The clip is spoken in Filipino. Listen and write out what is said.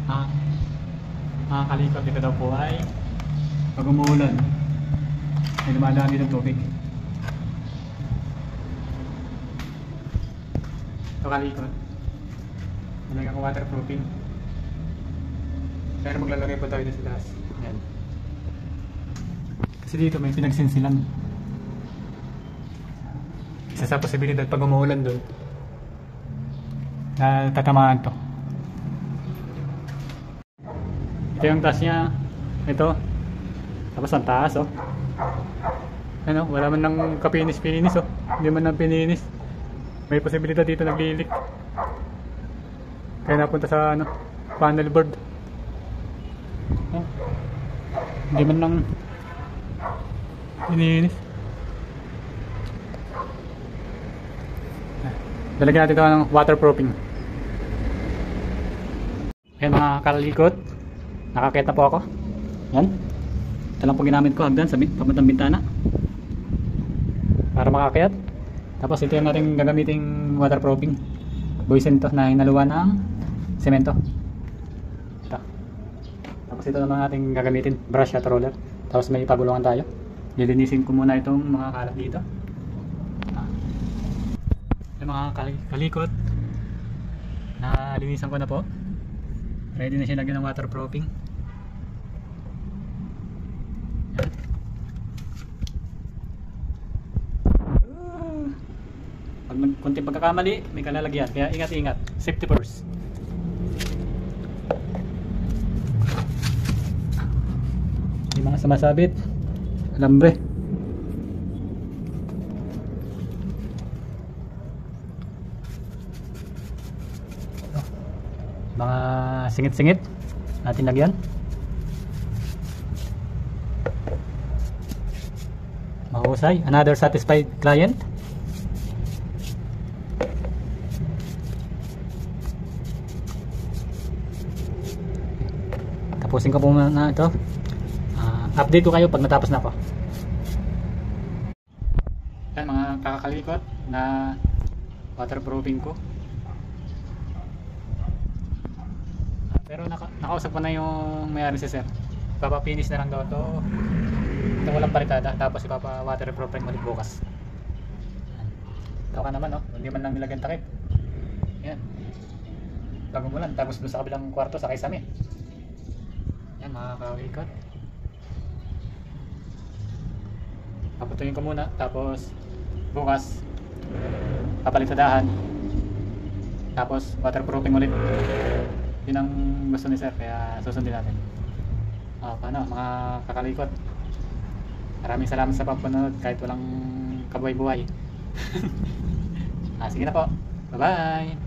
Ah, mga kalikot, dito daw po ay pag umuulan may dumadaan dito ng tubig. Ito kalikot, malagyan ko waterproofing, pero maglalagay po tayo dito sa taas. Yan. Kasi dito may pinagsinsilan. Isa sa posibilidad pag umuulan doon na tatamaan to. Ito yung taas niya. Ito. Tapos ang taas, oh. Ano, wala man ng kapinis-pinis, oh. Hindi man ng pininis. May posibilidad dito naglilik. Kaya napunta sa ano, panel board. Oh. Hindi man lang pininis. Lalagyan natin ito ng waterproofing. Ayan mga kalikot, nakakit na po ako. Yan. Ito lang po ginamit ko hagdan sa papuntang bintana para makakayat. Tapos ito yung natin gagamiting waterproofing buisin to na hinaluan ng semento. Ito. Tapos ito naman natin gagamitin brush at roller. Tapos may pagulungan tayo. Lilinisin ko muna itong mga kalat dito. Yung mga kalikot, nalinisan ko na po. Ready na siya lagyan ng waterproofing. Yan. Pag konting pagkakamali, may kalalagyan. Kaya ingat-ingat. Safety first. Yung mga sumasabit, alambre. Mga singit-singit natin lagyan. Mahusay. Another satisfied client. Tapusin ko po muna ito. Update ko kayo pag natapos na po. Yan mga kakakalikot na waterproofing ko. Pero nakausap ko na yung may-ari si sir. Ipapapinis na lang daw ito. Ito walang palitada. Tapos ipapa-waterproofing ulit bukas. Ito ka naman, no? Hindi man lang nilagyan takip. Yan. Pag umulan, tapos doon sa kabilang kwarto sa kaisami. Yan mga kakikot. Paputuin ko muna. Tapos bukas papalit sa dahan. Tapos waterproofing ulit. Yun ang gusto ni sir, kaya susundin natin. Paano mga kakalikot, maraming salamat sa pagpanood kahit walang kabuhay-buhay. Sige na po, bye bye.